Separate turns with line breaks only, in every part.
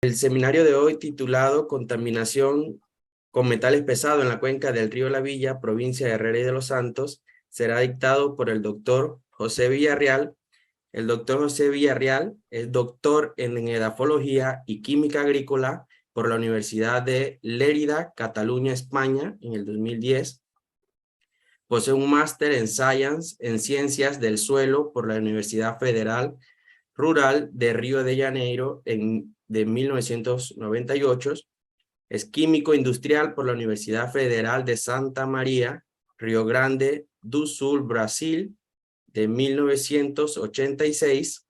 El seminario de hoy, titulado Contaminación con metales pesados en la cuenca del río La Villa, provincia de Herrera y de los Santos, será dictado por el doctor José Villarreal. El doctor José Villarreal es doctor en edafología y química agrícola por la Universidad de Lérida, Cataluña, España, en el 2010. Posee un máster en Science en Ciencias del Suelo por la Universidad Federal Rural de Río de Janeiro de 1998. Es químico industrial por la Universidad Federal de Santa María, Río Grande do Sul, Brasil, de 1986.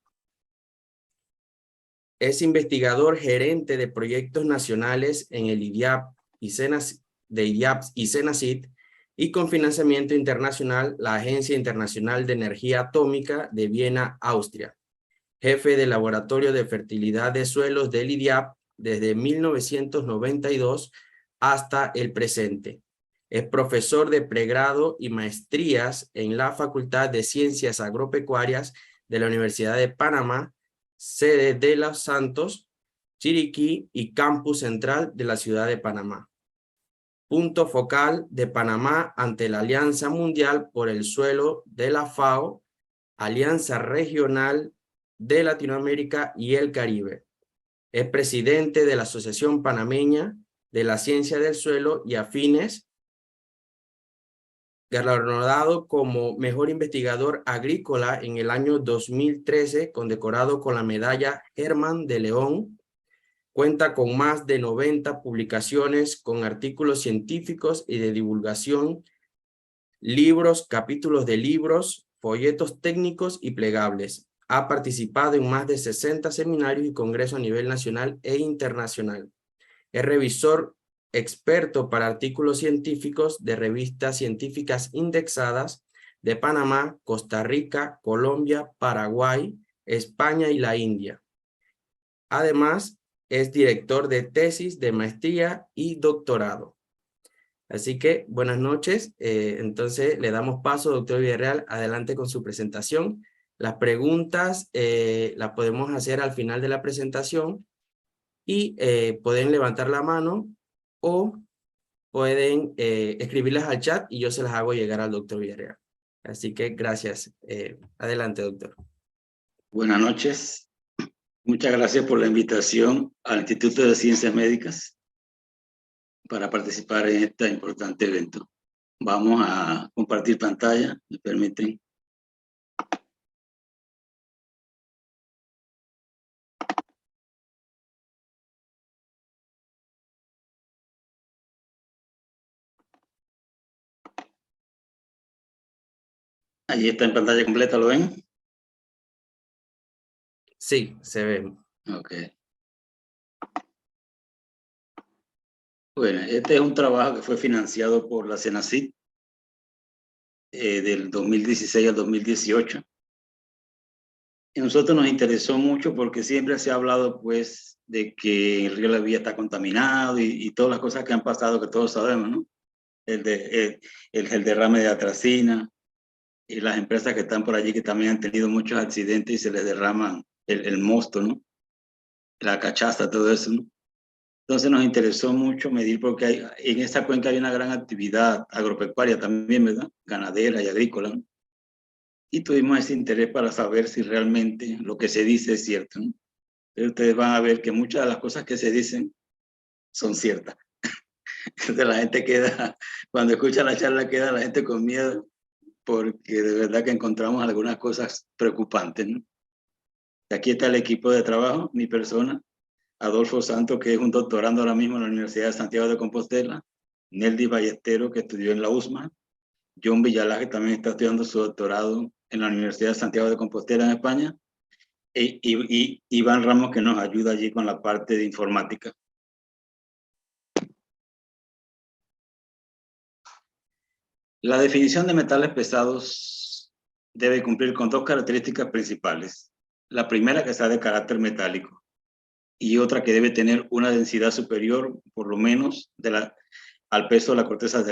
Es investigador gerente de proyectos nacionales en el IDIAP y CENACIT y con financiamiento internacional la Agencia Internacional de Energía Atómica de Viena, Austria. Jefe de Laboratorio de Fertilidad de Suelos del IDIAP desde 1992 hasta el presente. Es profesor de pregrado y maestrías en la Facultad de Ciencias Agropecuarias de la Universidad de Panamá, sede de Los Santos, Chiriquí y campus central de la ciudad de Panamá. Punto focal de Panamá ante la Alianza Mundial por el Suelo de la FAO, Alianza Regional de Latinoamérica y el Caribe. Es presidente de la Asociación Panameña de la Ciencia del Suelo y Afines, galardonado como mejor investigador agrícola en el año 2013, condecorado con la medalla Germán de León. Cuenta con más de 90 publicaciones con artículos científicos y de divulgación, libros, capítulos de libros, folletos técnicos y plegables. Ha participado en más de 60 seminarios y congresos a nivel nacional e internacional. Es revisor experto para artículos científicos de revistas científicas indexadas de Panamá, Costa Rica, Colombia, Paraguay, España y la India. Además, es director de tesis de maestría y doctorado. Así que, buenas noches. Entonces, le damos paso, doctor Villarreal, adelante con su presentación. Las preguntas las podemos hacer al final de la presentación y pueden levantar la mano o pueden escribirlas al chat y yo se las hago llegar al doctor Villarreal. Así que gracias. Adelante, doctor.
Buenas noches. Muchas gracias por la invitación al Instituto de Ciencias Médicas para participar en este importante evento. Vamos a compartir pantalla, ¿me permiten? Allí está en pantalla completa, ¿lo ven?
Sí, se ve.
Ok. Bueno, este es un trabajo que fue financiado por la CENACIT del 2016 al 2018. Y a nosotros nos interesó mucho porque siempre se ha hablado, pues, de que el río La Villa está contaminado y todas las cosas que han pasado que todos sabemos, ¿no? El derrame de atracina y las empresas que están por allí que también han tenido muchos accidentes y se les derraman el mosto, ¿no? La cachaza, todo eso, ¿no? Entonces nos interesó mucho medir porque en esta cuenca hay una gran actividad agropecuaria también, ¿verdad? Ganadera y agrícola, ¿no? Y tuvimos ese interés para saber si realmente lo que se dice es cierto, ¿no? Pero ustedes van a ver que muchas de las cosas que se dicen son ciertas. Entonces la gente queda, cuando escucha la charla, queda la gente con miedo porque de verdad que encontramos algunas cosas preocupantes, ¿no? Aquí está el equipo de trabajo, mi persona, Adolfo Santos, que es un doctorando ahora mismo en la Universidad de Santiago de Compostela, Neldy Ballesteros, que estudió en la USMA, John Villalá, que también está estudiando su doctorado en la Universidad de Santiago de Compostela en España, y Iván Ramos, que nos ayuda allí con la parte de informática. La definición de metales pesados debe cumplir con dos características principales. La primera, que sea de carácter metálico, y otra que debe tener una densidad superior, por lo menos, al peso de la corteza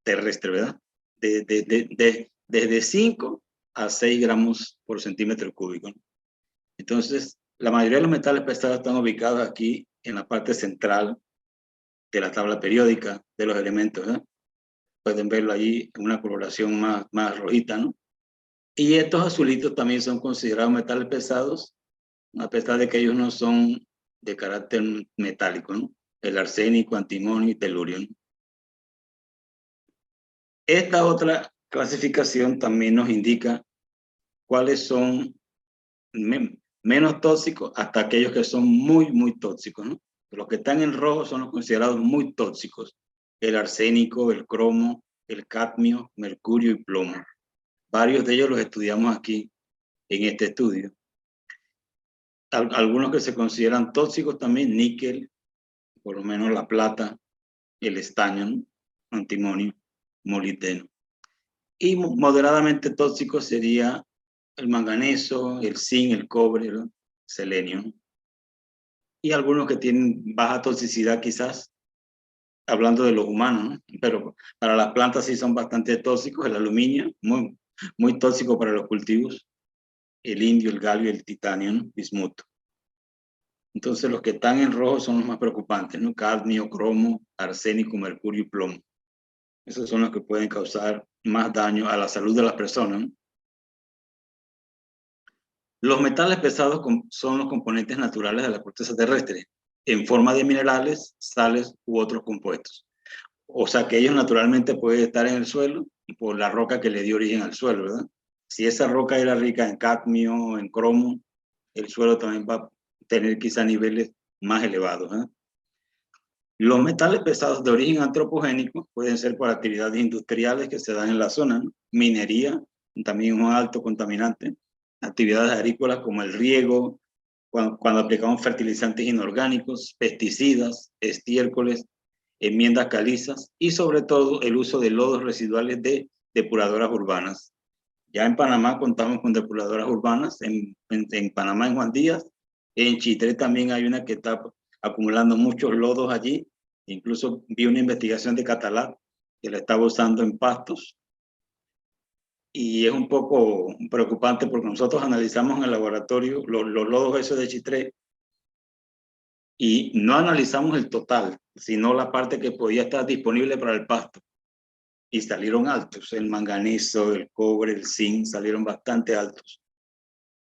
terrestre, ¿verdad? Desde 5 a 6 gramos por centímetro cúbico. Entonces, la mayoría de los metales pesados están ubicados aquí en la parte central de la tabla periódica de los elementos, ¿eh? Pueden verlo allí en una coloración más rojita, ¿no? Y estos azulitos también son considerados metales pesados, a pesar de que ellos no son de carácter metálico, ¿no? El arsénico, antimonio y telurio, ¿no? Esta otra clasificación también nos indica cuáles son menos tóxicos hasta aquellos que son muy tóxicos, ¿no? Los que están en rojo son los considerados muy tóxicos. El arsénico, el cromo, el cadmio, mercurio y plomo. Varios de ellos los estudiamos aquí en este estudio. Algunos que se consideran tóxicos también, níquel, por lo menos la plata, el estaño, ¿no? Antimonio, molibdeno. Y moderadamente tóxico sería el manganeso, el zinc, el cobre, ¿no? Selenio, ¿no? Y algunos que tienen baja toxicidad quizás, hablando de los humanos, ¿no? Pero para las plantas sí son bastante tóxicos, el aluminio, muy tóxico para los cultivos, el indio, el galio, el titanio, ¿no? Bismuto. Entonces los que están en rojo son los más preocupantes, ¿no? Cadmio, cromo, arsénico, mercurio y plomo. Esos son los que pueden causar más daño a la salud de las personas, ¿no? Los metales pesados son los componentes naturales de la corteza terrestre, en forma de minerales, sales u otros compuestos. O sea que ellos naturalmente pueden estar en el suelo por la roca que le dio origen al suelo, ¿verdad? Si esa roca era rica en cadmio, en cromo, el suelo también va a tener quizá niveles más elevados, ¿eh? Los metales pesados de origen antropogénico pueden ser por actividades industriales que se dan en la zona, ¿no? Minería, también un alto contaminante. Actividades agrícolas como el riego, cuando aplicamos fertilizantes inorgánicos, pesticidas, estiércoles, enmiendas calizas y sobre todo el uso de lodos residuales de depuradoras urbanas. Ya en Panamá contamos con depuradoras urbanas, en Panamá, en Juan Díaz, en Chitré también hay una que está acumulando muchos lodos allí. Incluso vi una investigación de Catalat que la estaba usando en pastos. Y es un poco preocupante porque nosotros analizamos en el laboratorio los lodos esos de Chitré y no analizamos el total, sino la parte que podía estar disponible para el pasto. Y salieron altos, el manganeso, el cobre, el zinc, salieron bastante altos.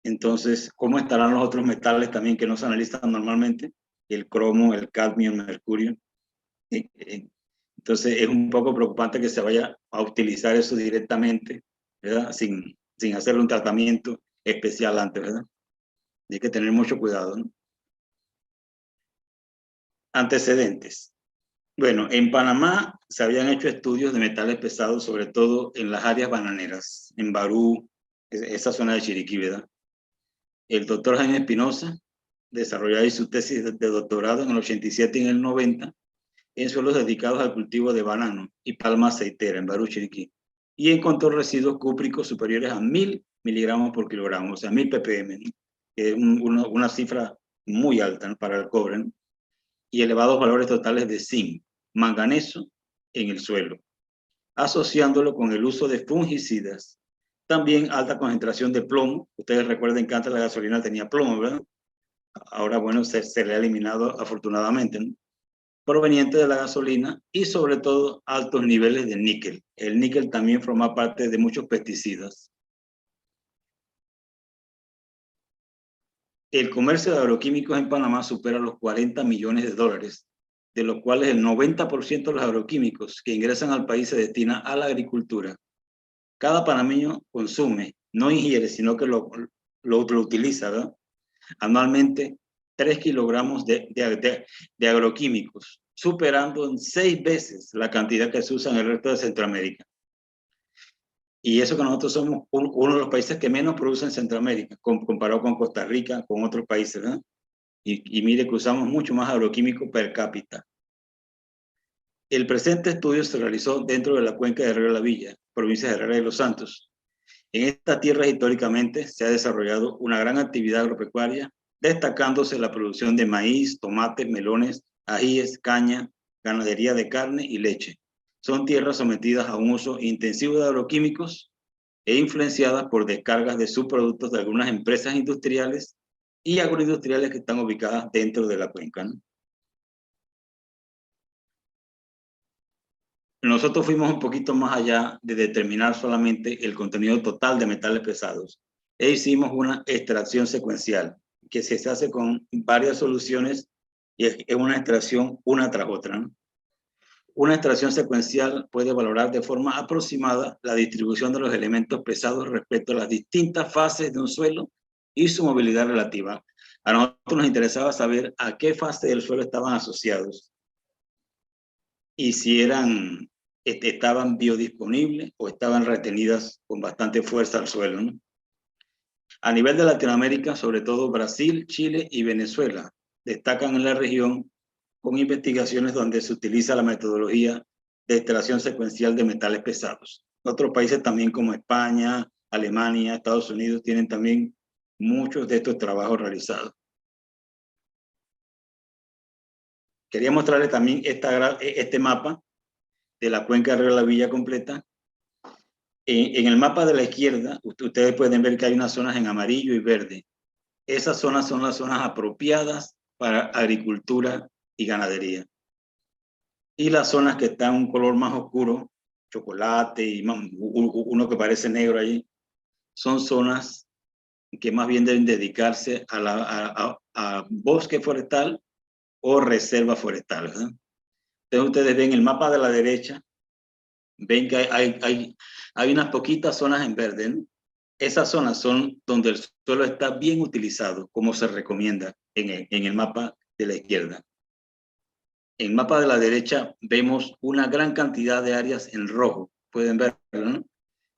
Entonces, ¿cómo estarán los otros metales también que no se analizan normalmente? El cromo, el cadmio, el mercurio. Entonces, es un poco preocupante que se vaya a utilizar eso directamente, ¿verdad? Sin hacerle un tratamiento especial antes, ¿verdad? Hay que tener mucho cuidado, ¿no? Antecedentes. Bueno, en Panamá se habían hecho estudios de metales pesados, sobre todo en las áreas bananeras, en Barú, esa zona de Chiriquí, ¿verdad? El doctor Jaime Espinosa desarrolló ahí su tesis de doctorado en el 87 y en el 90 en suelos dedicados al cultivo de banano y palma aceitera en Barú, Chiriquí, y encontró residuos cúpricos superiores a 1000 miligramos por kilogramo, o sea, 1000 ppm, ¿no? Que es una cifra muy alta, ¿no? Para el cobre, ¿no? Y elevados valores totales de zinc, manganeso en el suelo, asociándolo con el uso de fungicidas. También alta concentración de plomo. Ustedes recuerden que antes la gasolina tenía plomo, ¿verdad? Ahora, bueno, se le ha eliminado afortunadamente, ¿no? Proveniente de la gasolina y sobre todo altos niveles de níquel. El níquel también forma parte de muchos pesticidas. El comercio de agroquímicos en Panamá supera los 40 millones de dólares, de los cuales el 90% de los agroquímicos que ingresan al país se destina a la agricultura. Cada panameño consume, no ingiere, sino que lo utiliza, ¿verdad? Anualmente 3 kilogramos de agroquímicos, superando en 6 veces la cantidad que se usa en el resto de Centroamérica. Y eso que nosotros somos uno de los países que menos produce en Centroamérica, comparado con Costa Rica, con otros países, ¿verdad? Y mire que usamos mucho más agroquímico per cápita. El presente estudio se realizó dentro de la cuenca de Herrera de la Villa, provincia de Herrera de los Santos. En esta tierra históricamente se ha desarrollado una gran actividad agropecuaria, destacándose la producción de maíz, tomates, melones, ajíes, caña, ganadería de carne y leche. Son tierras sometidas a un uso intensivo de agroquímicos e influenciadas por descargas de subproductos de algunas empresas industriales y agroindustriales que están ubicadas dentro de la cuenca, ¿no? Nosotros fuimos un poquito más allá de determinar solamente el contenido total de metales pesados. E hicimos una extracción secuencial que se hace con varias soluciones y es una extracción una tras otra, ¿no? Una extracción secuencial puede valorar de forma aproximada la distribución de los elementos pesados respecto a las distintas fases de un suelo y su movilidad relativa. A nosotros nos interesaba saber a qué fase del suelo estaban asociados y si estaban biodisponibles o estaban retenidas con bastante fuerza al suelo, ¿no? A nivel de Latinoamérica, sobre todo Brasil, Chile y Venezuela, destacan en la región con investigaciones donde se utiliza la metodología de extracción secuencial de metales pesados. Otros países también como España, Alemania, Estados Unidos tienen también muchos de estos trabajos realizados. Quería mostrarles también este mapa de la cuenca del río La Villa completa. En el mapa de la izquierda, ustedes pueden ver que hay unas zonas en amarillo y verde. Esas zonas son las zonas apropiadas para agricultura y ganadería. Y las zonas que están un color más oscuro, chocolate y uno que parece negro allí, son zonas que más bien deben dedicarse a bosque forestal o reserva forestal, ¿verdad? Entonces ustedes ven el mapa de la derecha, ven que hay unas poquitas zonas en verde, ¿no? Esas zonas son donde el suelo está bien utilizado, como se recomienda en el mapa de la izquierda. En el mapa de la derecha vemos una gran cantidad de áreas en rojo. Pueden verlo, ¿no?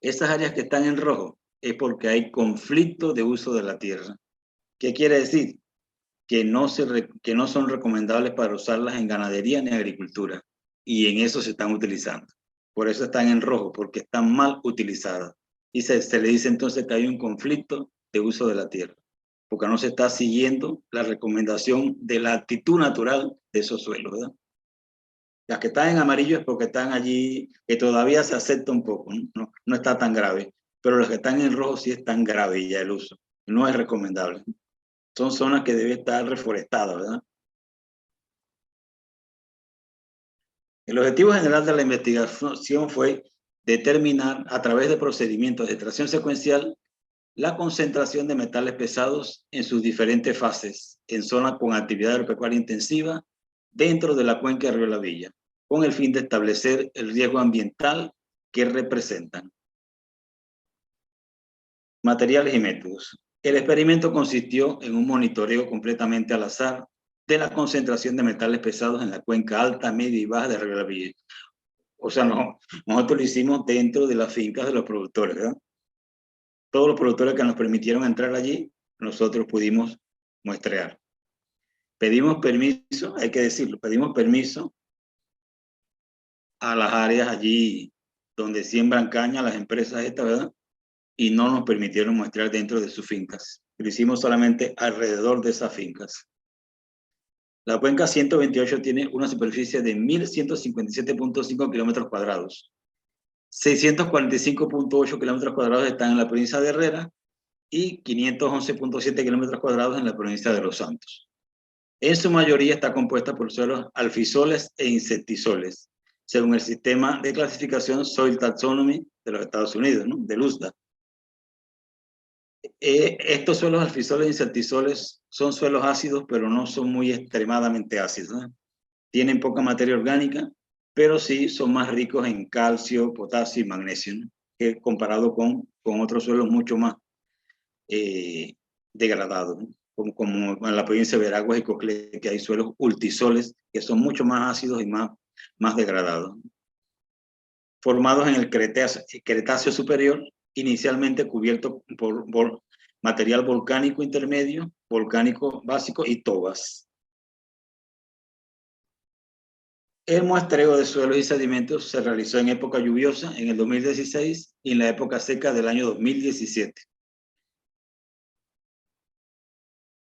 Esas áreas que están en rojo es porque hay conflicto de uso de la tierra. ¿Qué quiere decir? Que no son recomendables para usarlas en ganadería ni agricultura. Y en eso se están utilizando. Por eso están en rojo, porque están mal utilizadas. Y se le dice entonces que hay un conflicto de uso de la tierra, porque no se está siguiendo la recomendación de la actitud natural de esos suelos, ¿verdad? Las que están en amarillo es porque están allí, que todavía se acepta un poco, ¿no? No está tan grave, pero las que están en rojo sí es tan grave ya el uso, no es recomendable. Son zonas que deben estar reforestadas, ¿verdad? El objetivo general de la investigación fue determinar a través de procedimientos de extracción secuencial la concentración de metales pesados en sus diferentes fases en zonas con actividad agropecuaria intensiva dentro de la cuenca del río La Villa, con el fin de establecer el riesgo ambiental que representan. Materiales y métodos. El experimento consistió en un monitoreo completamente al azar de la concentración de metales pesados en la cuenca alta, media y baja del río La Villa. O sea, nosotros lo hicimos dentro de las fincas de los productores, ¿verdad? Todos los productores que nos permitieron entrar allí, nosotros pudimos muestrear. Pedimos permiso, hay que decirlo, pedimos permiso a las áreas allí donde siembran caña, las empresas estas, ¿verdad? Y no nos permitieron muestrear dentro de sus fincas. Lo hicimos solamente alrededor de esas fincas. La cuenca 128 tiene una superficie de 1.157.5 kilómetros cuadrados. 645.8 kilómetros cuadrados están en la provincia de Herrera y 511.7 kilómetros cuadrados en la provincia de Los Santos. En su mayoría está compuesta por suelos alfisoles e insectisoles, según el sistema de clasificación Soil Taxonomy de los Estados Unidos, ¿no? Del USDA. Estos suelos alfisoles e insectisoles son suelos ácidos, pero no son muy extremadamente ácidos, ¿no? Tienen poca materia orgánica, pero sí son más ricos en calcio, potasio y magnesio, ¿no? Que comparado con otros suelos mucho más degradados, ¿no? Como en la provincia de Veraguas y Coclé, que hay suelos ultisoles que son mucho más ácidos y más degradados. Formados en el Cretáceo superior, inicialmente cubierto por material volcánico intermedio, volcánico básico y tobas. El muestreo de suelos y sedimentos se realizó en época lluviosa en el 2016 y en la época seca del año 2017.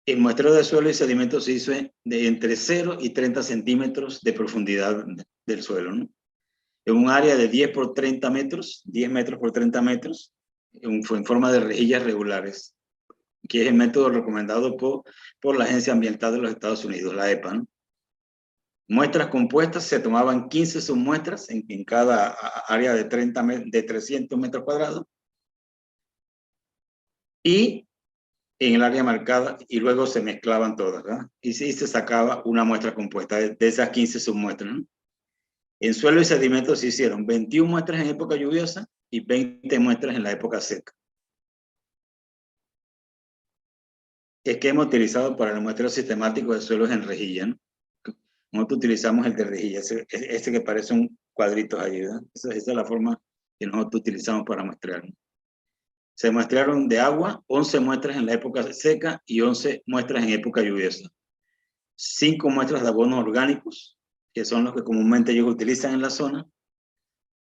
El muestreo de suelo y sedimentos se hizo de entre 0 y 30 centímetros de profundidad del suelo, ¿no? En un área de 10 por 30 metros, 10 metros por 30 metros, en forma de rejillas regulares, que es el método recomendado por la Agencia Ambiental de los Estados Unidos, la EPA, ¿no? Muestras compuestas, se tomaban 15 submuestras en cada área de 300 metros cuadrados. Y en el área marcada, y luego se mezclaban todas, ¿verdad? Y se sacaba una muestra compuesta de esas 15 submuestras, ¿no? En suelo y sedimentos se hicieron 21 muestras en época lluviosa y 20 muestras en la época seca. Esquema utilizado para el muestreo sistemático de suelos en rejilla, ¿no? Nosotros utilizamos el de rejilla, ese que parece un cuadrito ahí, ¿verdad? Esa es la forma que nosotros utilizamos para muestrear, ¿no? Se muestrearon de agua 11 muestras en la época seca y 11 muestras en época lluviosa. 5 muestras de abonos orgánicos, que son los que comúnmente ellos utilizan en la zona.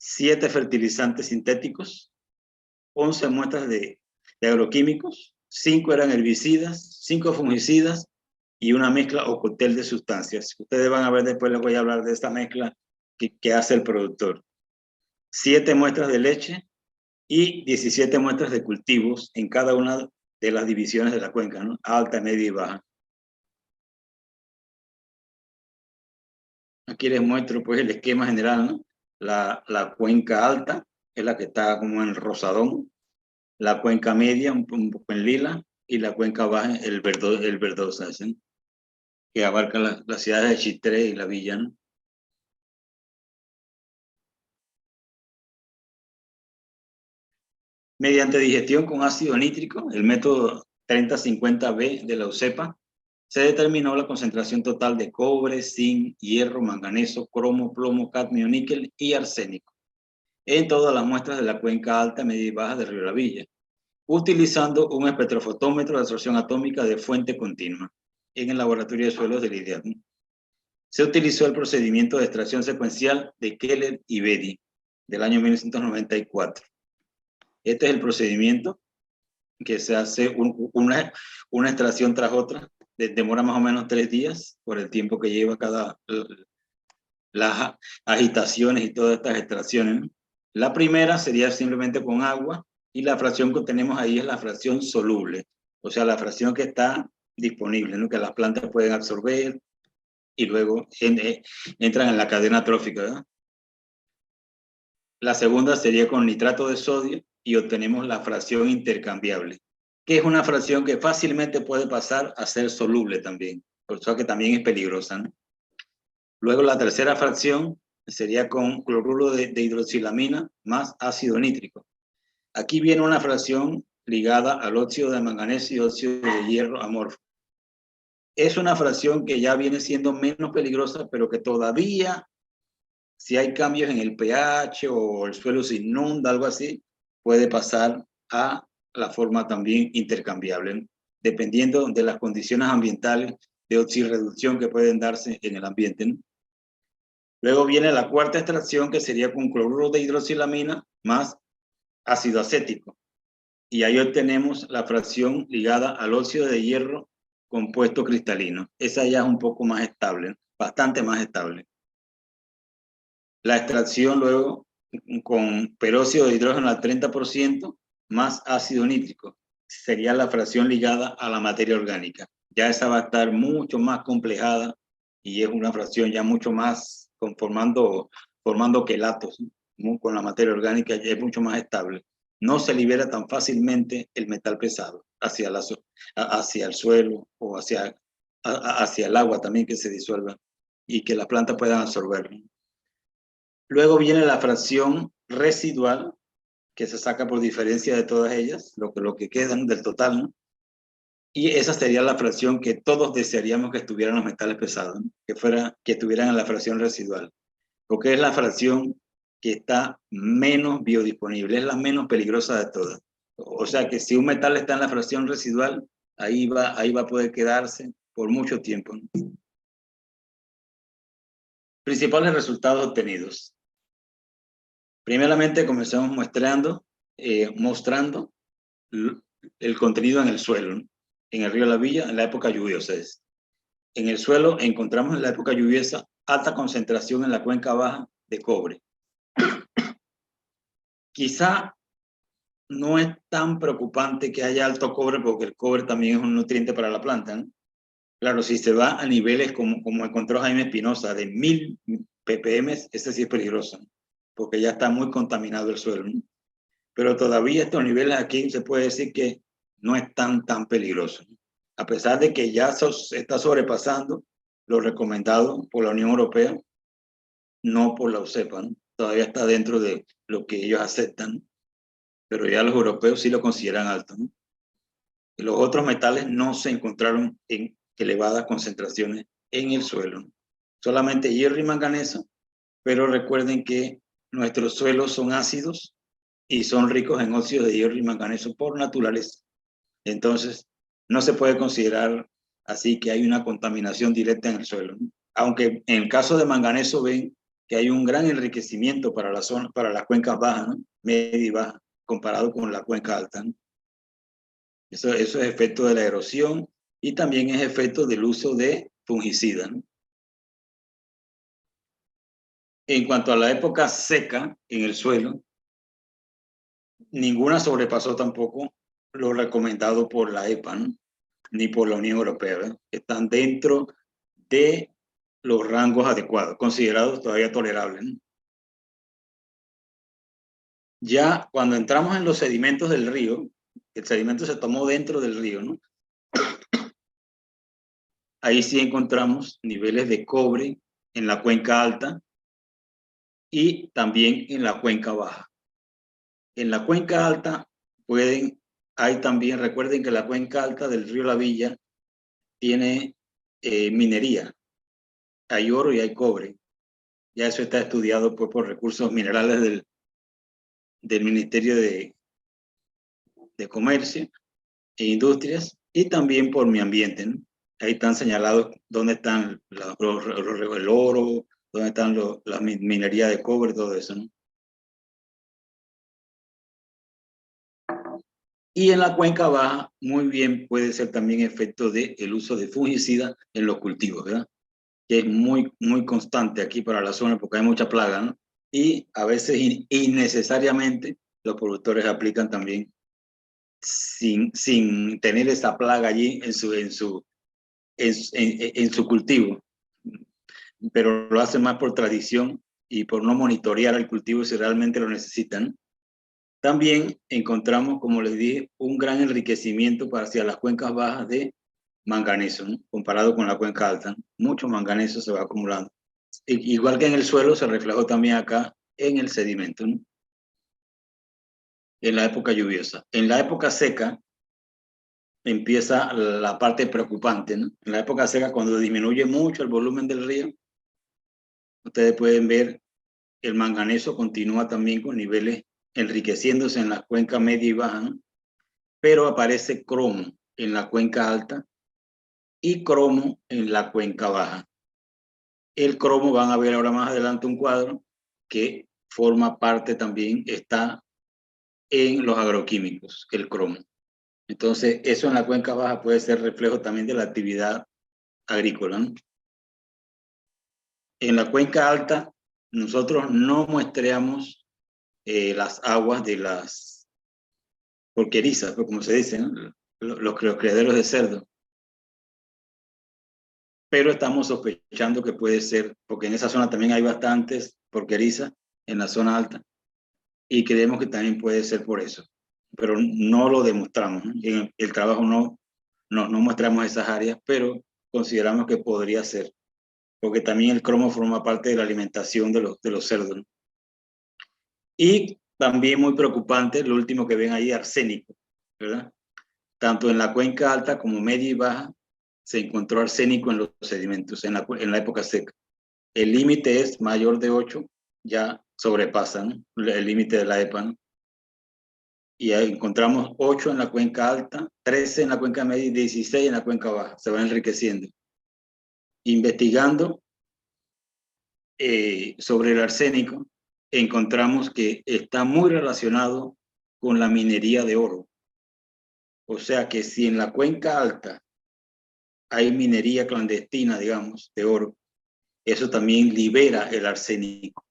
7 fertilizantes sintéticos. 11 muestras de agroquímicos. 5 eran herbicidas, 5 fungicidas y una mezcla o cóctel de sustancias. Ustedes van a ver después, les voy a hablar de esta mezcla que hace el productor. 7 muestras de leche y 17 muestras de cultivos en cada una de las divisiones de la cuenca, ¿no? Alta, media y baja. Aquí les muestro pues el esquema general, ¿no? La cuenca alta es la que está como en rosadón, la cuenca media un poco en lila y la cuenca baja el verdosa, ¿sí? Que abarca las ciudades de Chitré y La Villa, ¿no? Mediante digestión con ácido nítrico, el método 3050B de la UCEPA, se determinó la concentración total de cobre, zinc, hierro, manganeso, cromo, plomo, cadmio, níquel y arsénico en todas las muestras de la cuenca alta, media y baja del río La Villa, utilizando un espectrofotómetro de absorción atómica de fuente continua en el laboratorio de suelos del IDEAM. Se utilizó el procedimiento de extracción secuencial de Keller y Bedi del año 1994. Este es el procedimiento que se hace una extracción tras otra, demora más o menos 3 días por el tiempo que lleva las agitaciones y todas estas extracciones, ¿no? La primera sería simplemente con agua y la fracción que tenemos ahí es la fracción soluble, o sea, la fracción que está disponible, ¿no? Que las plantas pueden absorber y luego entran en la cadena trófica, ¿verdad? La segunda sería con nitrato de sodio y obtenemos la fracción intercambiable, que es una fracción que fácilmente puede pasar a ser soluble también, por eso que también es peligrosa, ¿no? Luego la tercera fracción sería con cloruro de hidroxilamina más ácido nítrico. Aquí viene una fracción ligada al óxido de manganeso y óxido de hierro amorfo. Es una fracción que ya viene siendo menos peligrosa, pero que todavía, si hay cambios en el pH o el suelo se inunda, algo así, puede pasar a la forma también intercambiable, ¿no? Dependiendo de las condiciones ambientales de oxirreducción que pueden darse en el ambiente, ¿no? Luego viene la cuarta extracción, que sería con cloruro de hidroxilamina más ácido acético. Y ahí obtenemos la fracción ligada al óxido de hierro compuesto cristalino. Esa ya es un poco más estable, bastante más estable. La extracción luego con peróxido de hidrógeno al 30% más ácido nítrico. Sería la fracción ligada a la materia orgánica. Ya esa va a estar mucho más complejada y es una fracción ya mucho más formando quelatos, ¿no? Con la materia orgánica ya es mucho más estable. No se libera tan fácilmente el metal pesado hacia el suelo o hacia el agua también, que se disuelva y que las plantas puedan absorberlo. Luego viene la fracción residual, que se saca por diferencia de todas ellas, lo que quedan del total, ¿no? Y esa sería la fracción que todos desearíamos que estuvieran los metales pesados, ¿no? Que estuvieran en la fracción residual, porque es la fracción que está menos biodisponible, es la menos peligrosa de todas. O sea que si un metal está en la fracción residual, ahí va a poder quedarse por mucho tiempo, ¿no? Principales resultados obtenidos. Primeramente comenzamos mostrando el contenido en el suelo, ¿no? En el río La Villa, en la época lluviosa. En el suelo encontramos en la época lluviosa alta concentración en la cuenca baja de cobre. Quizá no es tan preocupante que haya alto cobre, porque el cobre también es un nutriente para la planta, ¿no? Claro, si se va a niveles como encontró Jaime Espinosa, de 1000 ppm, ese sí es peligroso, ¿no? Porque ya está muy contaminado el suelo, ¿no? Pero todavía estos niveles aquí se puede decir que no es tan peligroso, ¿no? A pesar de que ya está sobrepasando lo recomendado por la Unión Europea, no por la UCEPA, ¿no? Todavía está dentro de lo que ellos aceptan, pero ya los europeos sí lo consideran alto, ¿no? Y los otros metales no se encontraron en elevadas concentraciones en el suelo, ¿no? Solamente hierro y manganeso, pero recuerden que nuestros suelos son ácidos y son ricos en óxidos de hierro y manganeso por naturaleza. Entonces, no se puede considerar así que hay una contaminación directa en el suelo, ¿no? Aunque en el caso de manganeso ven que hay un gran enriquecimiento para la zona, para las cuencas bajas, ¿no? Media y baja, comparado con la cuenca alta, ¿no? Eso es efecto de la erosión y también es efecto del uso de fungicidas, ¿no? En cuanto a la época seca en el suelo, ninguna sobrepasó tampoco lo recomendado por la EPA, ¿no? Ni por la Unión Europea, ¿verdad? Están dentro de los rangos adecuados, considerados todavía tolerables, ¿no? Ya cuando entramos en los sedimentos del río, el sedimento se tomó dentro del río, ¿no? Ahí sí encontramos niveles de cobre en la cuenca alta y también en la cuenca baja. En la cuenca alta hay también, recuerden que la cuenca alta del río La Villa tiene minería, hay oro y hay cobre. Ya eso está estudiado pues, por recursos minerales del Ministerio de Comercio e Industrias y también por mi ambiente, ¿no? Ahí están señalados dónde están el oro, dónde están la minería de cobre, todo eso, ¿no? Y en la cuenca baja, muy bien puede ser también efecto del uso de fungicidas en los cultivos, ¿verdad? Que es muy constante aquí para la zona porque hay mucha plaga, ¿no? Y a veces innecesariamente los productores aplican también sin tener esa plaga allí en su cultivo, pero lo hacen más por tradición y por no monitorear el cultivo si realmente lo necesitan. También encontramos, como les dije, un gran enriquecimiento hacia las cuencas bajas de manganeso, ¿no? Comparado con la cuenca alta, ¿no? Mucho manganeso se va acumulando. Igual que en el suelo, se reflejó también acá en el sedimento, ¿no? En la época lluviosa. En la época seca empieza la parte preocupante, ¿no? En la época seca, cuando disminuye mucho el volumen del río, ustedes pueden ver el manganeso continúa también con niveles enriqueciéndose en la cuenca media y baja, ¿no? Pero aparece cromo en la cuenca alta y cromo en la cuenca baja. El cromo, van a ver ahora más adelante un cuadro que forma parte también, está en los agroquímicos, el cromo. Entonces, eso en la cuenca baja puede ser reflejo también de la actividad agrícola, ¿no? En la cuenca alta, nosotros no muestreamos las aguas de las porquerizas, pues, como se dice, ¿no? Los criaderos de cerdo. Pero estamos sospechando que puede ser, porque en esa zona también hay bastantes porquerizas, en la zona alta, y creemos que también puede ser por eso. Pero no lo demostramos, ¿no? En el trabajo no muestramos esas áreas, pero consideramos que podría ser, porque también el cromo forma parte de la alimentación de los cerdos, ¿no? Y también muy preocupante, lo último que ven ahí, arsénico, ¿verdad? Tanto en la cuenca alta como media y baja se encontró arsénico en los sedimentos en la época seca. El límite es mayor de 8, ya sobrepasan, ¿no?, el límite de la EPA, ¿no? Y ahí encontramos 8 en la cuenca alta, 13 en la cuenca media y 16 en la cuenca baja. Se va enriqueciendo. Investigando sobre el arsénico, encontramos que está muy relacionado con la minería de oro. O sea que si en la cuenca alta hay minería clandestina, digamos, de oro, eso también libera el arsénico.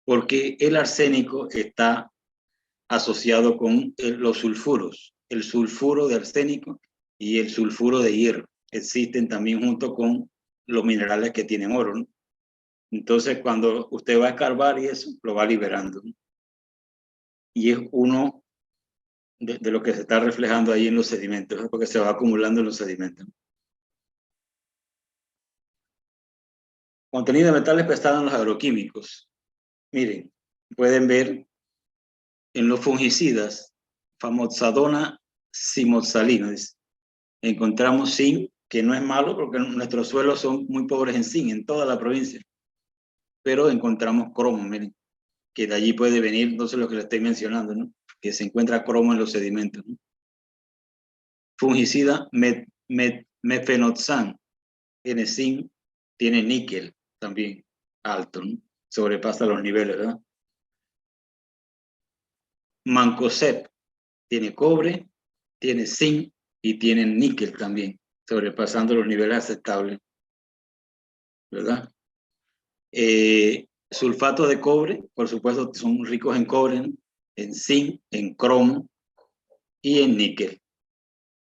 Porque el arsénico está asociado con los sulfuros, el sulfuro de arsénico y el sulfuro de hierro. existen también junto con los minerales que tienen oro, ¿no? Entonces, cuando usted va a escarbar y eso, lo va liberando, ¿no? Y es uno de lo que se está reflejando ahí en los sedimentos, ¿no? Porque se va acumulando en los sedimentos, ¿no? Contenido de metales pesados en los agroquímicos. Miren, pueden ver en los fungicidas, Famotidona cimoxalina, encontramos zinc, que no es malo porque nuestros suelos son muy pobres en zinc en toda la provincia, pero encontramos cromo, miren, que de allí puede venir, entonces lo que le estoy mencionando, ¿no? Que se encuentra cromo en los sedimentos, ¿no? Fungicida mefenoxam, tiene zinc, tiene níquel también alto, ¿no? Sobrepasa los niveles, ¿verdad? Mancozeb tiene cobre, tiene zinc y tiene níquel también, sobrepasando los niveles aceptables, ¿verdad? Sulfato de cobre, por supuesto, son ricos en cobre, ¿no? En zinc, en cromo y en níquel.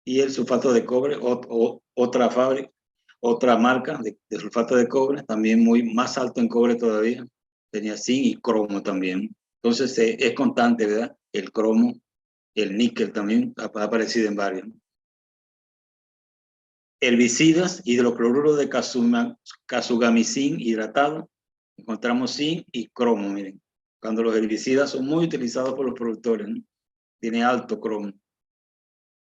Y el sulfato de cobre, otra fábrica, otra marca de sulfato de cobre, también más alto en cobre todavía, tenía zinc y cromo también. Entonces es constante, ¿verdad? El cromo, el níquel también ha aparecido en varios, ¿no? Herbicidas, hidrocloruro de casugamicin hidratado, encontramos zinc y cromo, miren. Cuando los herbicidas son muy utilizados por los productores, ¿no? Tiene alto cromo.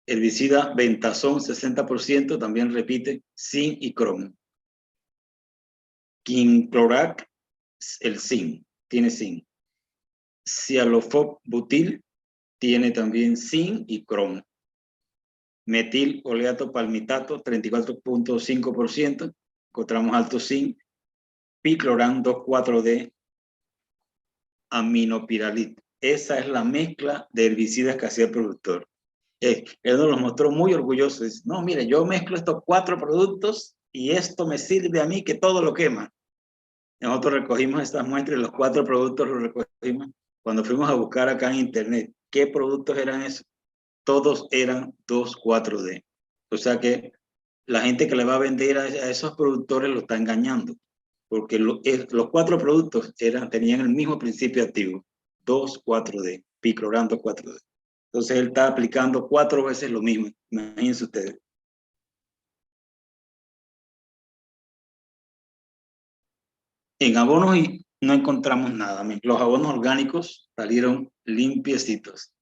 Herbicida Ventazón 60%, también repite zinc y cromo. Quinclorac, el zinc, tiene zinc. Cialofop-butil tiene también zinc y cromo. Metil oleato palmitato 34.5%, encontramos alto zinc. Picloram 2,4-D, aminopiralit. Esa es la mezcla de herbicidas que hacía el productor. Él nos los mostró muy orgulloso. Dice, no, mire, yo mezclo estos 4 productos y esto me sirve a mí que todo lo quema. Nosotros recogimos estas muestras y los 4 productos los recogimos cuando fuimos a buscar acá en internet. ¿Qué productos eran esos? Todos eran 2,4-D. O sea que la gente que le va a vender a esos productores lo está engañando, porque los 4 productos tenían el mismo principio activo, 2,4-D, picloram 2,4-D. Entonces él está aplicando 4 veces lo mismo, imagínense ustedes. En abonos no encontramos nada, los abonos orgánicos salieron limpiecitos,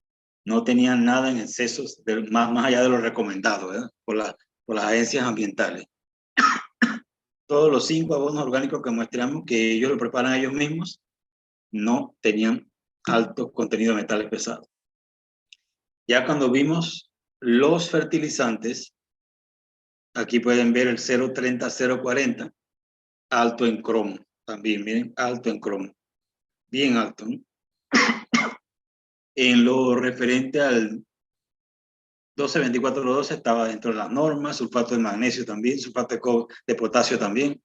no tenían nada en excesos, más allá de lo recomendado, ¿verdad? Por las agencias ambientales. Todos los 5 abonos orgánicos que muestramos, que ellos lo preparan ellos mismos, no tenían alto contenido de metales pesados. Ya cuando vimos los fertilizantes, aquí pueden ver el 030-040, alto en cromo, también miren, alto en cromo, bien alto, ¿no? En lo referente al 12-24-12 estaba dentro de las normas, sulfato de magnesio también, sulfato de potasio también,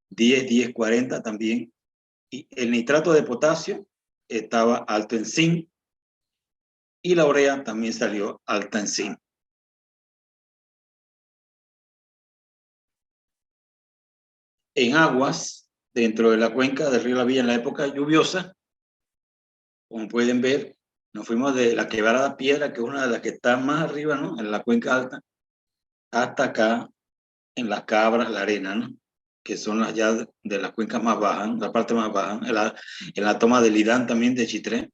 10-10-40 también, y el nitrato de potasio estaba alto en zinc, y la urea también salió alta en zinc. En aguas, dentro de la cuenca del río La Villa en la época lluviosa, como pueden ver, nos fuimos de la Quebrada Piedra, que es una de las que está más arriba, ¿no? En la cuenca alta, hasta acá, en las Cabras, la Arena, ¿no? Que son las ya de las cuencas más bajas, ¿no? La parte más baja, en la toma del Lidán también de Chitré,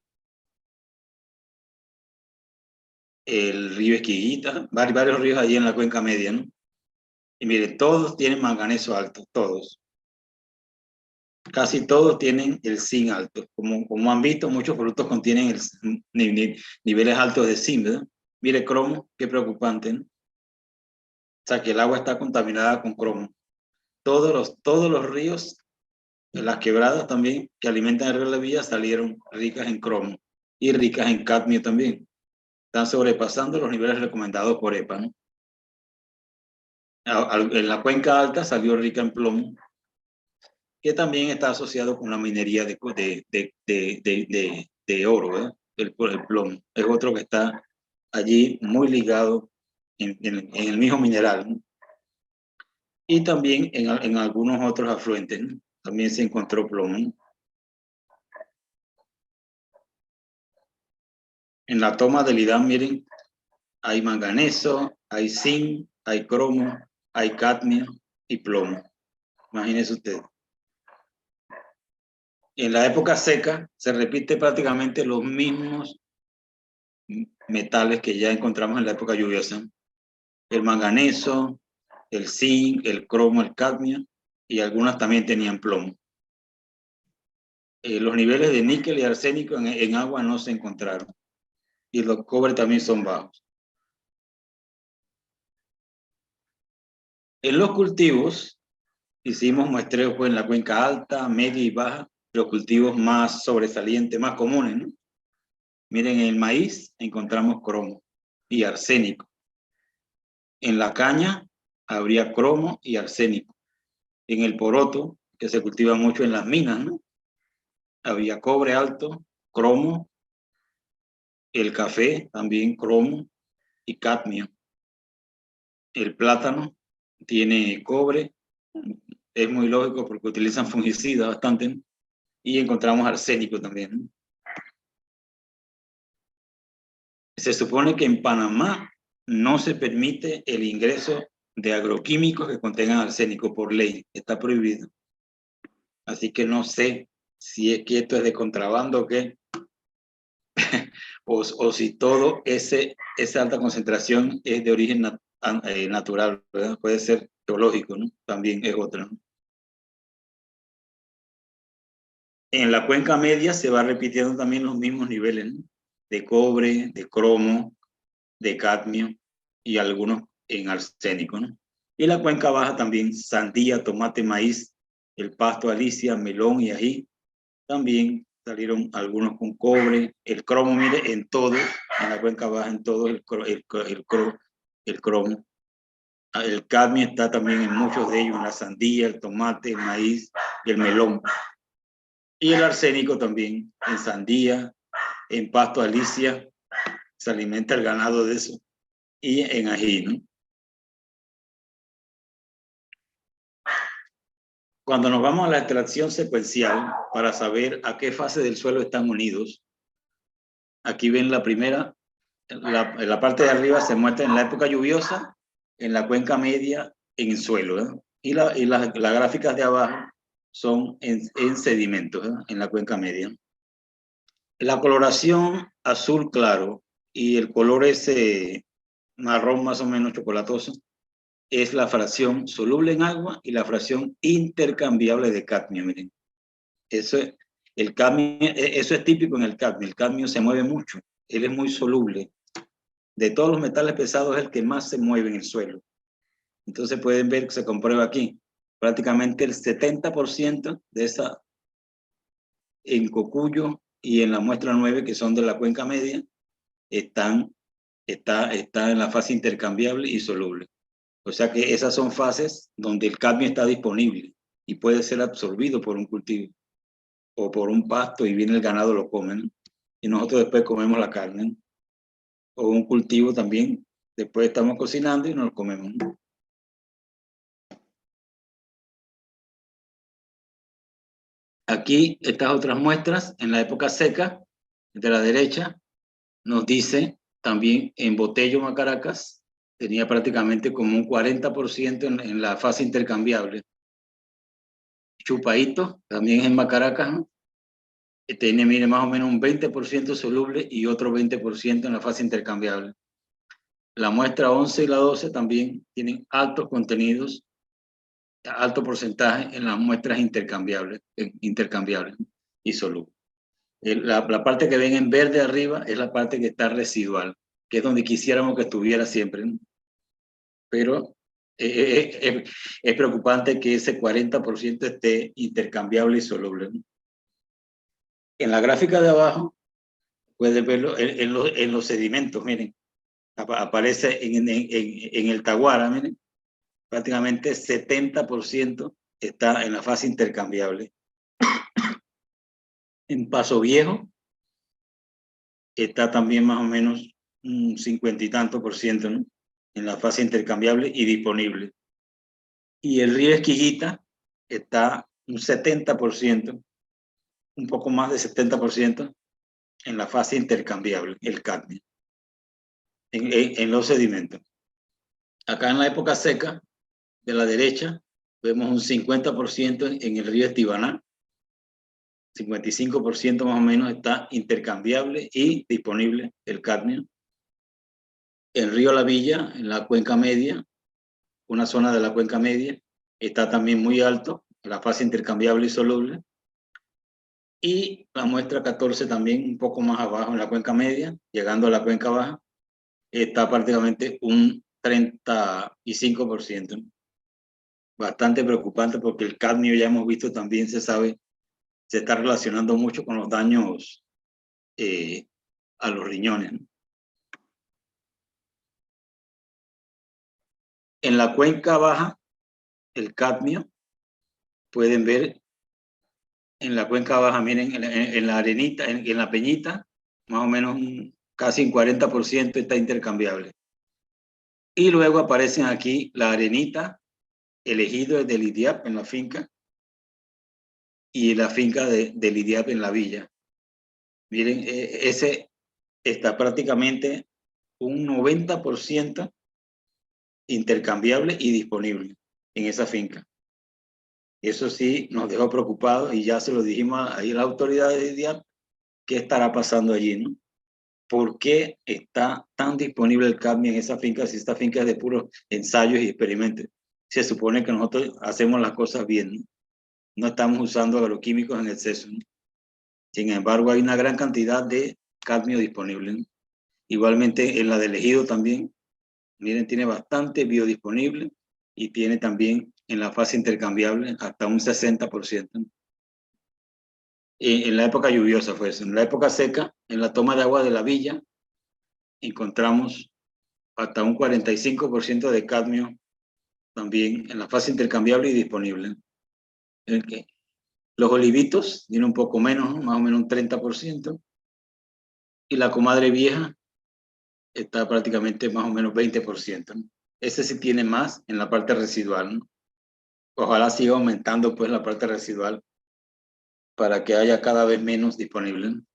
el río Esquiguita, varios ríos allí en la cuenca media, ¿no? Y miren, todos tienen manganeso alto, todos. Casi todos tienen el zinc alto. Como han visto, muchos productos contienen niveles altos de zinc, ¿verdad? Mire, cromo, qué preocupante, ¿no? O sea, que el agua está contaminada con cromo. Todos los ríos, las quebradas también, que alimentan el río de la Villa, salieron ricas en cromo y ricas en cadmio también. Están sobrepasando los niveles recomendados por EPA, ¿no? En la cuenca alta salió rica en plomo, que también está asociado con la minería de oro, ¿verdad? El plomo. Es otro que está allí muy ligado en el mismo mineral, ¿no? Y también en algunos otros afluentes, ¿no? También se encontró plomo, ¿no? En la toma del IDAM, miren, hay manganeso, hay zinc, hay cromo, hay cadmio y plomo. Imagínense ustedes. En la época seca se repite prácticamente los mismos metales que ya encontramos en la época lluviosa. El manganeso, el zinc, el cromo, el cadmio y algunas también tenían plomo. Los niveles de níquel y arsénico en agua no se encontraron. Y los cobre también son bajos. En los cultivos hicimos muestreos pues, en la cuenca alta, media y baja, los cultivos más sobresalientes, más comunes, ¿no? Miren, en el maíz encontramos cromo y arsénico. En la caña habría cromo y arsénico. En el poroto, que se cultiva mucho en las minas, ¿no? Había cobre alto, cromo, el café también cromo y cadmio. El plátano tiene cobre, es muy lógico porque utilizan fungicidas bastante, ¿no? Y encontramos arsénico también, ¿no? Se supone que en Panamá no se permite el ingreso de agroquímicos que contengan arsénico por ley, está prohibido. Así que no sé si es que esto es de contrabando o qué, o si todo esa alta concentración es de origen natural, ¿verdad? Puede ser geológico, ¿no? También es otra, ¿no? En la cuenca media se va repitiendo también los mismos niveles, ¿no? De cobre, de cromo, de cadmio y algunos en arsénico, ¿no? Y la cuenca baja también sandía, tomate, maíz, el pasto, alicia, melón y ají. También salieron algunos con cobre, el cromo, mire, en todo, en la cuenca baja, en todo el cromo. El cadmio está también en muchos de ellos, en la sandía, el tomate, el maíz y el melón. Y el arsénico también, en sandía, en pasto, alicia, se alimenta el ganado de eso, y en ají, ¿no? Cuando nos vamos a la extracción secuencial para saber a qué fase del suelo están unidos, aquí ven la primera, la parte de arriba se muestra en la época lluviosa, en la cuenca media, en el suelo, ¿verdad? Y las gráficas de abajo son en sedimentos, ¿verdad? En la cuenca media. La coloración azul claro y el color ese marrón más o menos chocolatoso es la fracción soluble en agua y la fracción intercambiable de cadmio, miren. Eso es, eso es típico en el cadmio. El cadmio se mueve mucho, él es muy soluble. De todos los metales pesados es el que más se mueve en el suelo. Entonces pueden ver que se comprueba aquí. Prácticamente el 70% de esa en Cocuyo y en la muestra 9, que son de la cuenca media, está en la fase intercambiable y soluble. O sea que esas son fases donde el cadmio está disponible y puede ser absorbido por un cultivo o por un pasto y viene el ganado, lo comen, y nosotros después comemos la carne, ¿no? O un cultivo también, después estamos cocinando y nos lo comemos, ¿no? Aquí estas otras muestras en la época seca, de la derecha, nos dice también en Botello, Macaracas, tenía prácticamente como un 40% en la fase intercambiable. Chupaito, también en Macaracas, ¿no? Tiene, mire, más o menos un 20% soluble y otro 20% en la fase intercambiable. La muestra 11 y la 12 también tienen altos contenidos, alto porcentaje en las muestras intercambiables y solubles. La parte que ven en verde arriba es la parte que está residual, que es donde quisiéramos que estuviera siempre, ¿no? Pero es preocupante que ese 40% esté intercambiable y soluble, ¿no? En la gráfica de abajo, pueden verlo en los sedimentos, miren, aparece en el Taguara, miren, prácticamente 70% está en la fase intercambiable. En Paso Viejo está también más o menos un 50 y tanto por ciento, ¿no? En la fase intercambiable y disponible. Y el río Esquillita está un 70%, un poco más de 70% en la fase intercambiable, el cadmio, en los sedimentos. Acá en la época seca, de la derecha, vemos un 50% en el río Estibaná, 55% más o menos está intercambiable y disponible el cadmio. El río La Villa, en la cuenca media, una zona de la cuenca media, está también muy alto, la fase intercambiable y soluble. Y la muestra 14 también un poco más abajo en la cuenca media, llegando a la cuenca baja, está prácticamente un 35%. Bastante preocupante porque el cadmio, ya hemos visto, también se sabe, se está relacionando mucho con los daños a los riñones, ¿no? En la cuenca baja, el cadmio, pueden ver en la cuenca baja, miren, en la arenita, en la peñita, más o menos casi un 40% está intercambiable. Y luego aparecen aquí la arenita, el ejido del IDIAP en la finca y la finca del IDIAP en la villa. Miren, ese está prácticamente un 90% intercambiable y disponible en esa finca. Eso sí nos dejó preocupados y ya se lo dijimos ahí a la autoridad de IDIAP, qué estará pasando allí, ¿no? ¿Por qué está tan disponible el cadmio en esa finca si esta finca es de puros ensayos y experimentos? Se supone que nosotros hacemos las cosas bien, ¿no? No estamos usando agroquímicos en exceso, ¿no? Sin embargo, hay una gran cantidad de cadmio disponible, ¿no? Igualmente en la del ejido también, miren, tiene bastante biodisponible y tiene también en la fase intercambiable hasta un 60%. En la época lluviosa fue eso. En la época seca, en la toma de agua de la villa, encontramos hasta un 45% de cadmio también en la fase intercambiable y disponible. Los olivitos tienen un poco menos, ¿no? Más o menos un 30%. Y la comadre vieja está prácticamente más o menos 20%, ¿no? Ese sí tiene más en la parte residual, ¿no? Ojalá siga aumentando pues la parte residual para que haya cada vez menos disponible, ¿no?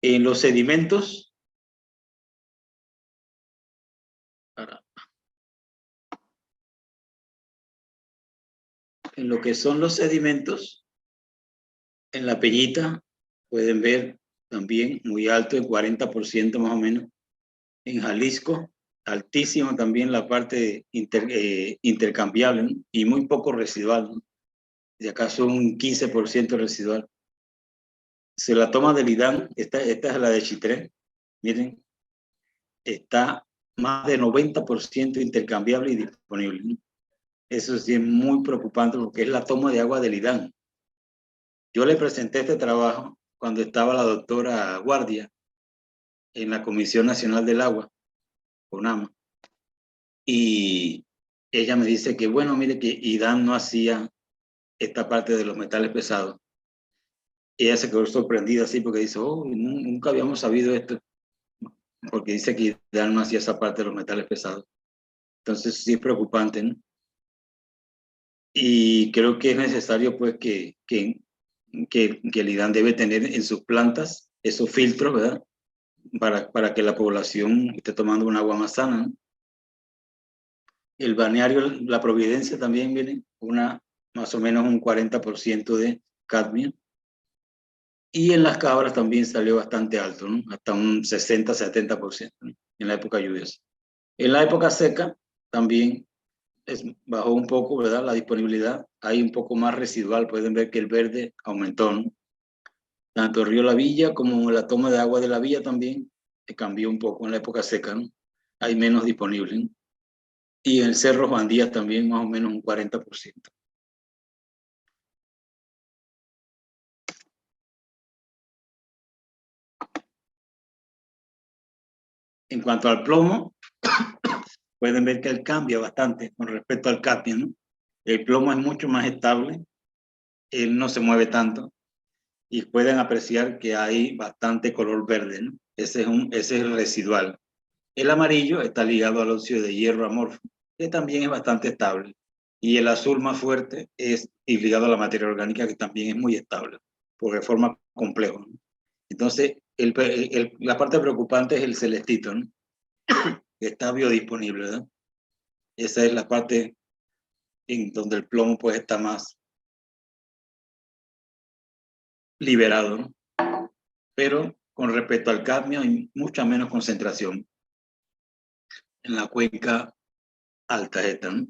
En los sedimentos, en lo que son los sedimentos, en la peñita pueden ver también muy alto, el 40% más o menos. En Jalisco, altísimo también la parte intercambiable, ¿no? Y muy poco residual, ¿no? De acaso un 15% residual. Se la toma del IDAN, esta es la de Chitré, miren, está más de 90% intercambiable y disponible, ¿no? Eso sí es muy preocupante porque es la toma de agua del IDAN. Yo le presenté este trabajo cuando estaba la doctora Guardia en la Comisión Nacional del Agua, CONAMA, y ella me dice que, bueno, mire que IDAN no hacía esta parte de los metales pesados. Ella se quedó sorprendida así porque dice, oh, nunca habíamos sabido esto, porque dice que IDAN no hacía esa parte de los metales pesados. Entonces sí es preocupante, ¿no? Y creo que es necesario pues que el IDAN debe tener en sus plantas esos filtros, ¿verdad? Para que la población esté tomando un agua más sana, ¿no? El balneario La Providencia también viene más o menos un 40% de cadmio. Y en las cabras también salió bastante alto, ¿no? Hasta un 60-70%, ¿no? En la época lluviosa. En la época seca también bajó un poco, ¿verdad? La disponibilidad. Hay un poco más residual. Pueden ver que el verde aumentó, ¿no? Tanto el río La Villa como la toma de agua de la villa también cambió un poco en la época seca, ¿no? Hay menos disponible, ¿no? Y en el Cerro Juan Díaz también más o menos un 40%. En cuanto al plomo, pueden ver que él cambia bastante con respecto al cadmio, ¿no? El plomo es mucho más estable, él no se mueve tanto y pueden apreciar que hay bastante color verde, ¿no? Ese es el residual. El amarillo está ligado al óxido de hierro amorfo, que también es bastante estable. Y el azul más fuerte es irrigado a la materia orgánica, que también es muy estable, porque forma complejo, ¿no? Entonces, la parte preocupante es el celestito, ¿no? Que está biodisponible, ¿verdad? Esa es la parte en donde el plomo pues está más liberado, ¿no? Pero con respecto al cadmio hay mucha menos concentración en la cuenca alta esta, ¿no?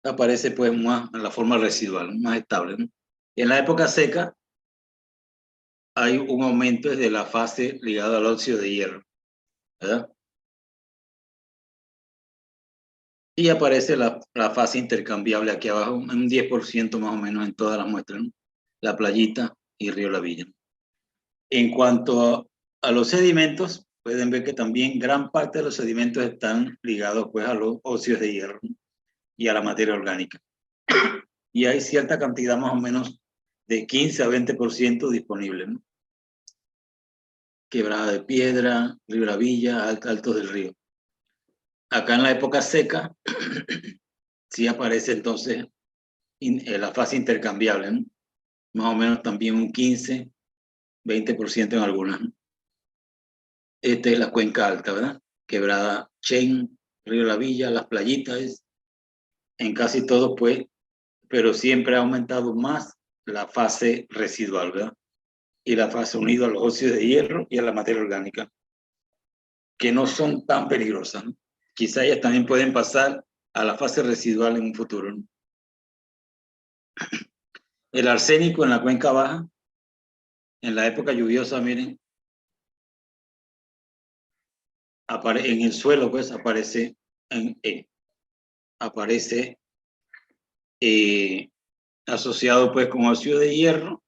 Aparece pues más en la forma residual, más estable, ¿no? En la época seca hay un aumento desde la fase ligada al óxido de hierro, ¿verdad? Y aparece la fase intercambiable aquí abajo, un 10% más o menos en todas las muestras, ¿no? La Playita y Río La Villa. En cuanto a los sedimentos, pueden ver que también gran parte de los sedimentos están ligados pues a los óxidos de hierro, ¿no? Y a la materia orgánica. Y hay cierta cantidad más o menos de 15 a 20% disponible, ¿no? Quebrada de Piedra, Río La Villa, Altos del Río. Acá en la época seca sí aparece entonces la fase intercambiable, ¿no? Más o menos también un 15, 20% en algunas, ¿no? Esta es la cuenca alta, ¿verdad? Quebrada Chen, Río La Villa, Las Playitas, en casi todo pues, pero siempre ha aumentado más la fase residual, ¿verdad? Y la fase unida a los óxidos de hierro y a la materia orgánica, que no son tan peligrosas, ¿no? Quizá ellas también pueden pasar a la fase residual en un futuro, ¿no? El arsénico en la cuenca baja, en la época lluviosa, miren, en el suelo, pues aparece, aparece asociado pues con óxido de hierro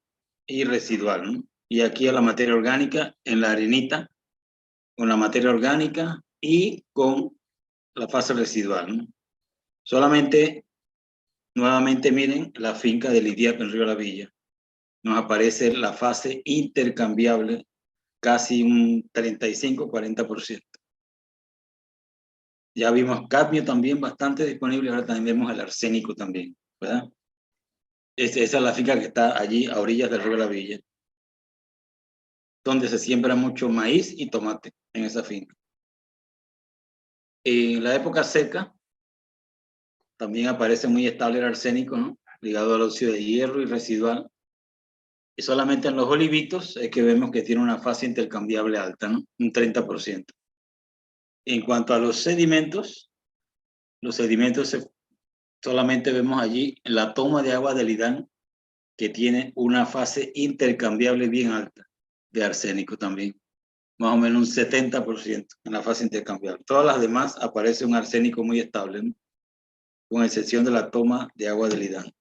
y residual, ¿no? Y aquí a la materia orgánica, en la arenita, con la materia orgánica y con la fase residual, ¿no? Solamente, nuevamente miren la finca de Lidiaco en Río La Villa. Nos aparece la fase intercambiable, casi un 35-40%. Ya vimos cadmio también bastante disponible, ahora también vemos el arsénico también, ¿verdad? Esa es la finca que está allí a orillas del río La Villa, donde se siembra mucho maíz y tomate en esa finca. En la época seca también aparece muy estable el arsénico, ¿no? Ligado al óxido de hierro y residual. Y solamente en los olivitos es que vemos que tiene una fase intercambiable alta, ¿no? Un 30%. En cuanto a los sedimentos solamente vemos allí la toma de agua del Lidán, que tiene una fase intercambiable bien alta de arsénico también, más o menos un 70% en la fase intercambiable. Todas las demás aparece un arsénico muy estable, ¿no? Con excepción de la toma de agua del Lidán.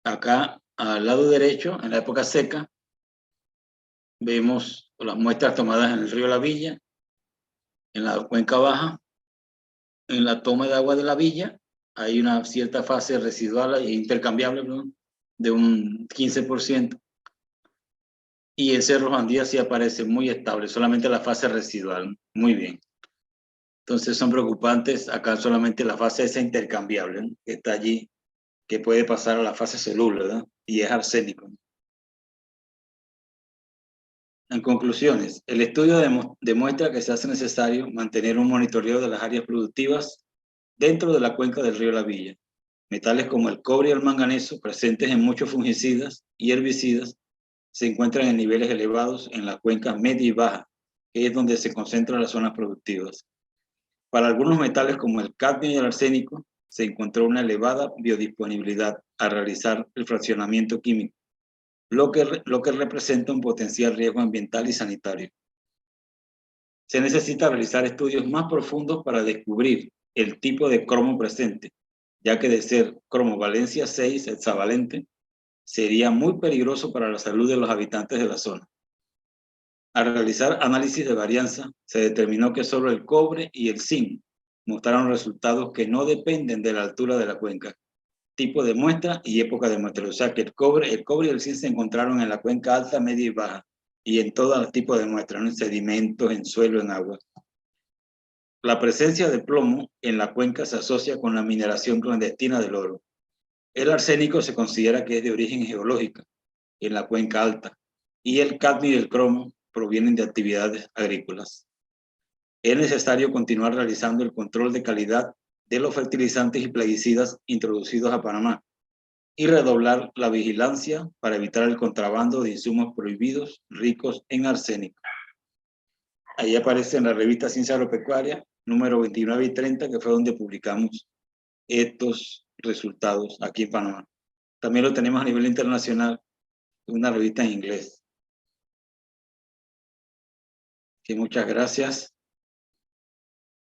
Acá, al lado derecho, en la época seca, vemos las muestras tomadas en el río La Villa, en la cuenca baja, en la toma de agua de la villa, hay una cierta fase residual e intercambiable, ¿no? De un 15%. Y en Cerro Jandía sí aparece muy estable, solamente la fase residual, muy bien. Entonces son preocupantes acá solamente la fase esa intercambiable, ¿no? Que está allí, que puede pasar a la fase celular, ¿verdad? Y es arsénico, ¿no? En conclusiones, el estudio demuestra que se hace necesario mantener un monitoreo de las áreas productivas dentro de la cuenca del río La Villa. Metales como el cobre y el manganeso, presentes en muchos fungicidas y herbicidas, se encuentran en niveles elevados en la cuenca media y baja, que es donde se concentran las zonas productivas. Para algunos metales como el cadmio y el arsénico, se encontró una elevada biodisponibilidad al realizar el fraccionamiento químico, lo que representa un potencial riesgo ambiental y sanitario. Se necesita realizar estudios más profundos para descubrir el tipo de cromo presente, ya que de ser cromo valencia 6 hexavalente, sería muy peligroso para la salud de los habitantes de la zona. Al realizar análisis de varianza, se determinó que solo el cobre y el zinc mostraron resultados que no dependen de la altura de la cuenca, tipo de muestra y época de muestra. O sea que el cobre y el zinc se encontraron en la cuenca alta, media y baja, y en todos los tipos de muestras, ¿no? En sedimentos, en suelo, en agua. La presencia de plomo en la cuenca se asocia con la mineración clandestina del oro. El arsénico se considera que es de origen geológico en la cuenca alta y el cadmio y el cromo provienen de actividades agrícolas. Es necesario continuar realizando el control de calidad de los fertilizantes y plaguicidas introducidos a Panamá y redoblar la vigilancia para evitar el contrabando de insumos prohibidos ricos en arsénico. Ahí aparece en la revista Ciencia Agropecuaria, número 29 y 30, que fue donde publicamos estos resultados aquí en Panamá. También lo tenemos a nivel internacional, en una revista en inglés. Que muchas gracias.